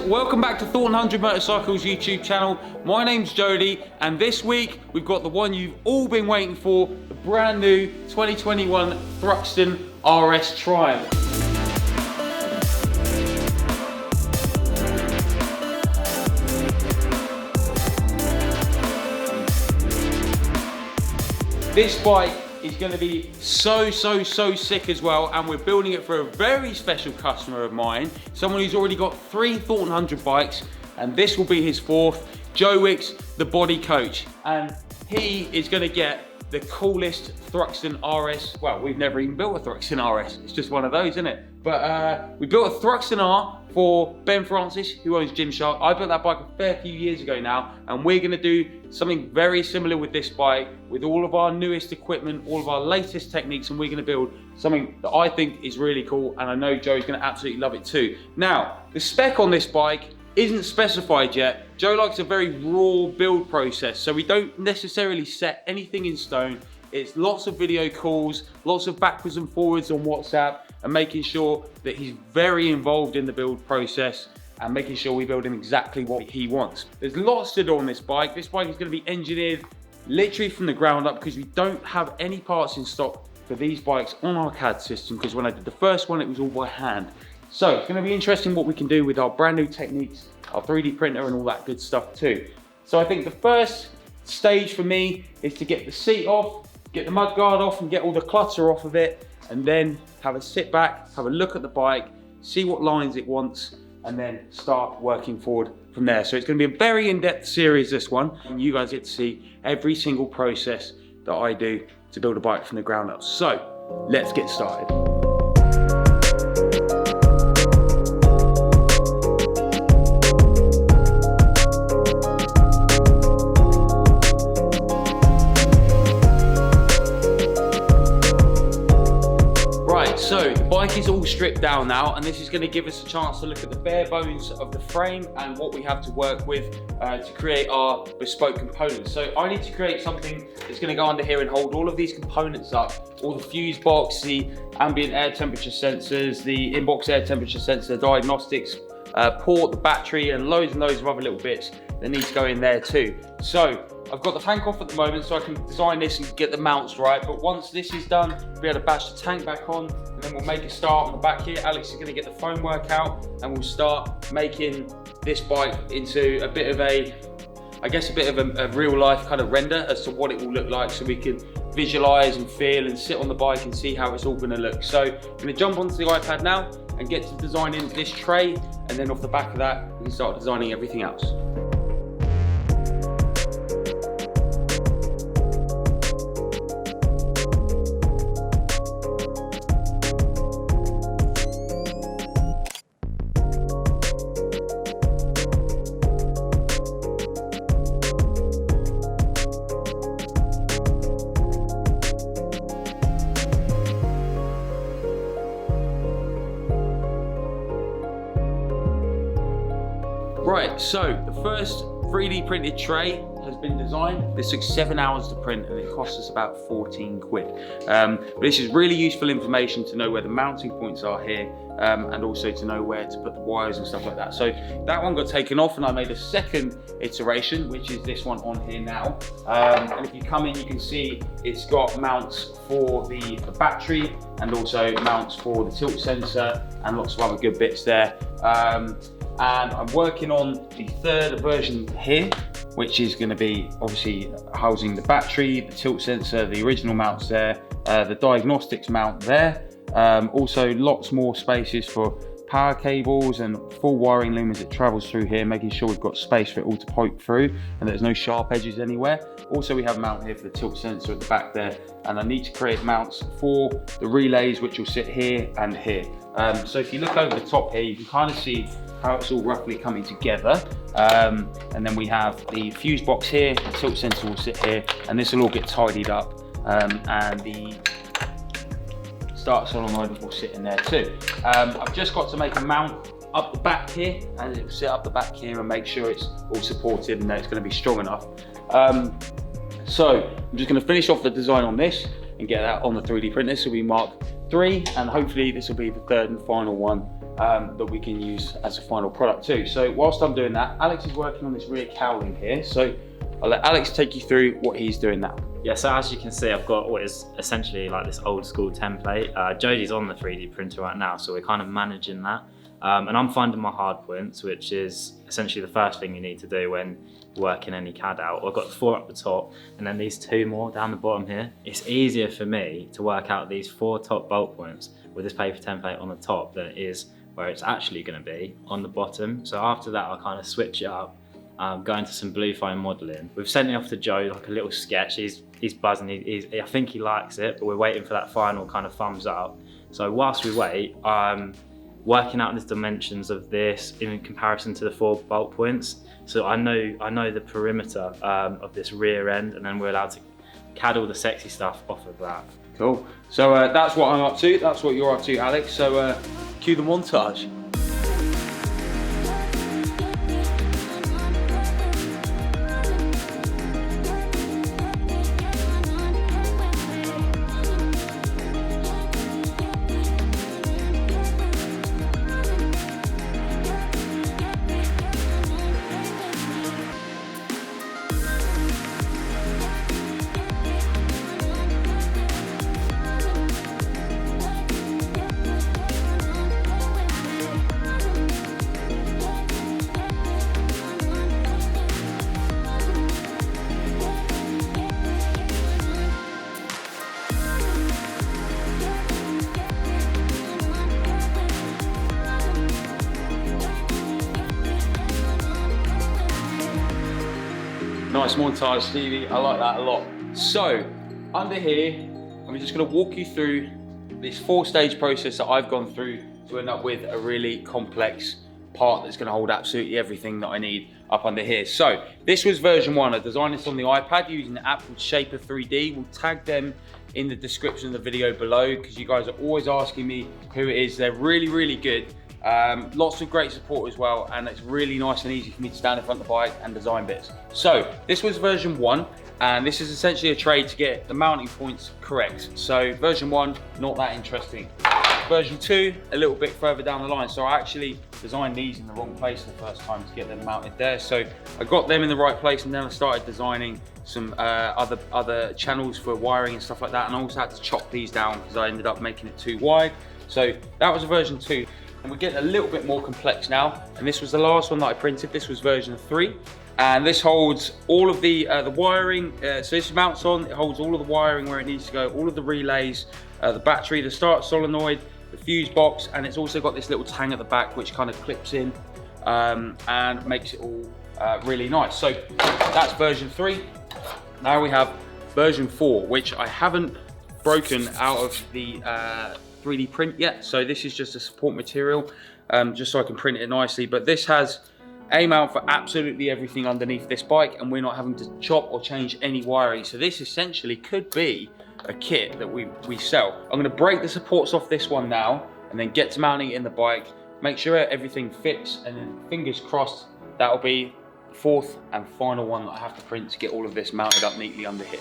welcome back to Thornton Hundred Motorcycles YouTube channel. My name's Jody, and this week we've got the one you've all been waiting for, the brand new 2021 Thruxton RS Triumph. This bike is going to be so sick as well, and we're building it for a very special customer of mine, someone who's already got 3 Thornton Hundred bikes, and this will be his 4th, Wicks, the body coach, and he is going to get the coolest Thruxton RS. Well, we've never even built a Thruxton RS, it's just one of those, isn't it? But we built a Thruxton R for Ben Francis, who owns Gymshark. I built that bike a fair few years ago now, and we're going to do something very similar with this bike, with all of our newest equipment, all of our latest techniques, and we're going to build something that I think is really cool, and I know Joe's going to absolutely love it too. Now, the spec on this bike isn't specified yet. Joe likes a very raw build process, so we don't necessarily set anything in stone. It's lots of video calls, lots of backwards and forwards on WhatsApp, and making sure that he's very involved in the build process and making sure we build him exactly what he wants. There's lots to do on this bike. This bike is going to be engineered literally from the ground up, because we don't have any parts in stock for these bikes on our CAD system, because when I did the first one, it was all by hand. So it's going to be interesting what we can do with our brand new techniques, our 3D printer and all that good stuff too. So I think the first stage for me is to get the seat off, get the mud guard off and get all the clutter off of it, and then have a sit back, have a look at the bike, see what lines it wants, and then start working forward from there. So it's going to be a very in-depth series, this one, and you guys get to see every single process that I do to build a bike from the ground up. So let's get started. So the bike is all stripped down now, and this is going to give us a chance to look at the bare bones of the frame and what we have to work with to create our bespoke components. So I need to create something that's going to go under here and hold all of these components up, all the fuse box, the ambient air temperature sensors, the inbox air temperature sensor, diagnostics port, the battery, and loads of other little bits that need to go in there too. So I've got the tank off at the moment, so I can design this and get the mounts right, but once this is done, we'll be able to bash the tank back on, and then we'll make a start on the back here. Alex is going to get the foam work out, and we'll start making this bike into a bit of a, I guess, a bit of a real life kind of render as to what it will look like, so we can visualize and feel and sit on the bike and see how it's all going to look. So I'm going to jump onto the iPad now and get to designing this tray, and then off the back of that, we can start designing everything else. Right, so the first 3D printed tray has been designed. This took 7 hours to print, and it cost us about 14 quid. But this is really useful information to know where the mounting points are here, and also to know where to put the wires and stuff like that. So that one got taken off, and I made a second iteration, which is this one on here now. And if you come in, you can see it's got mounts for the battery, and also mounts for the tilt sensor, and lots of other good bits there. And I'm working on the 3rd version here, which is going to be obviously housing the battery, the tilt sensor, the original mounts there, the diagnostics mount there, also lots more spaces for power cables and full wiring loom as it travels through here, making sure we've got space for it all to poke through and there's no sharp edges anywhere. Also, we have a mount here for the tilt sensor at the back there, and I need to create mounts for the relays, which will sit here and here. So if you look over the top here, you can kind of see how it's all roughly coming together. And then we have the fuse box here, the tilt sensor will sit here, and this will all get tidied up, and the start solenoid will sit in there too. I've just got to make a mount up the back here, and it will sit up the back here and make sure it's all supported and that it's going to be strong enough. So I'm just going to finish off the design on this and get that on the 3D printer, so we mark 3, and hopefully this will be the 3rd and final one that we can use as a final product too. So whilst I'm doing that, Alex is working on this rear cowling here. So I'll let Alex take you through what he's doing now. Yeah, so as you can see, I've got what is essentially like this old school template. Jody's on the 3D printer right now, so we're kind of managing that. And I'm finding my hard points, which is essentially the first thing you need to do when working any CAD out. I've got 4 up the top and then these 2 more down the bottom here. It's easier for me to work out these 4 top bulk points with this paper template on the top than it is where it's actually going to be on the bottom. So after that, I'll kind of switch it up, go into some blue foam modelling. We've sent it off to Joe, like a little sketch. He's buzzing, I think he likes it, but we're waiting for that final kind of thumbs up. So whilst we wait, working out the dimensions of this in comparison to the 4 bulk points. So I know the perimeter of this rear end, and then we're allowed to CAD all the sexy stuff off of that. Cool. So that's what I'm up to. That's what you're up to, Alex. So cue the montage. Nice montage, Stevie. I like that a lot. So, under here, I'm just going to walk you through this 4-stage process that I've gone through to end up with a really complex part that's going to hold absolutely everything that I need up under here. So, this was version 1. I designed this on the iPad using the app called Shaper 3D. We'll tag them in the description of the video below because you guys are always asking me who it is. They're really, really good. Lots of great support as well, and it's really nice and easy for me to stand in front of the bike and design bits. So this was version 1, and this is essentially a trade to get the mounting points correct. So version 1, not that interesting. Version 2, a little bit further down the line. So I actually designed these in the wrong place the first time to get them mounted there. So I got them in the right place, and then I started designing some other channels for wiring and stuff like that. And I also had to chop these down because I ended up making it too wide. So that was a version 2. And we're getting a little bit more complex now. And this was the last one that I printed. This was version 3. And this holds all of the wiring. So this mounts on, it holds all of the wiring where it needs to go, all of the relays, the battery, the start solenoid, the fuse box, and it's also got this little tang at the back which kind of clips in and makes it all really nice. So that's version 3. Now we have version 4, which I haven't broken out of the 3D print yet. So this is just a support material, just so I can print it nicely. But this has a mount for absolutely everything underneath this bike, and we're not having to chop or change any wiring. So this essentially could be a kit that we sell. I'm going to break the supports off this one now, and then get to mounting it in the bike, make sure everything fits, and then fingers crossed that'll be the 4th and final one that I have to print to get all of this mounted up neatly under here.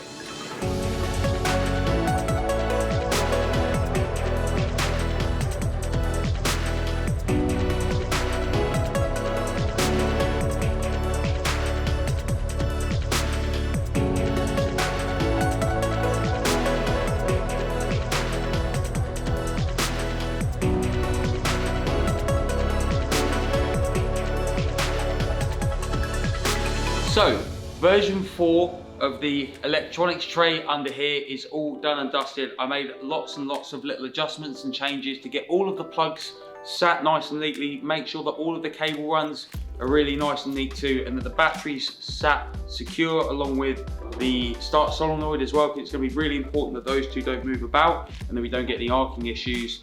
So, version 4 of the electronics tray under here is all done and dusted. I made lots and lots of little adjustments and changes to get all of the plugs sat nice and neatly, make sure that all of the cable runs are really nice and neat too, and that the batteries sat secure along with the start solenoid as well, because it's going to be really important that those two don't move about and that we don't get any arcing issues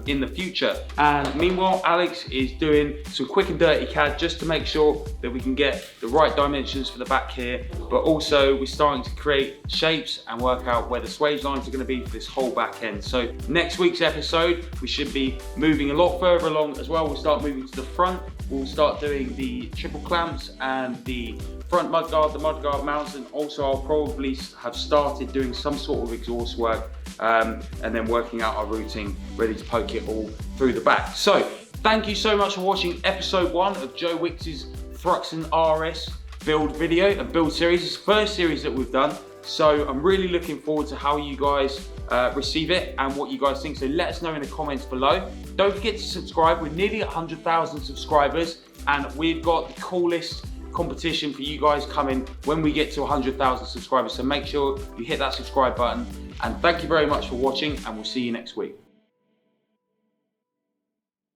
in the future. And meanwhile, Alex is doing some quick and dirty CAD just to make sure that we can get the right dimensions for the back here, but also we're starting to create shapes and work out where the swage lines are going to be for this whole back end. So next week's episode, we should be moving a lot further along as well. We'll start moving to the front. We'll start doing the triple clamps and the front mudguard, the mudguard mounts, and also I'll probably have started doing some sort of exhaust work and then working out our routing, ready to poke it all through the back. So thank you so much for watching episode 1 of Joe Wicks's Thruxton RS build video and build series. It's the first series that we've done, so I'm really looking forward to how you guys receive it and what you guys think. So let us know in the comments below. Don't forget to subscribe. We're nearly at 100,000 subscribers, and we've got the coolest competition for you guys coming when we get to 100,000 subscribers. So make sure you hit that subscribe button, and thank you very much for watching, and we'll see you next week.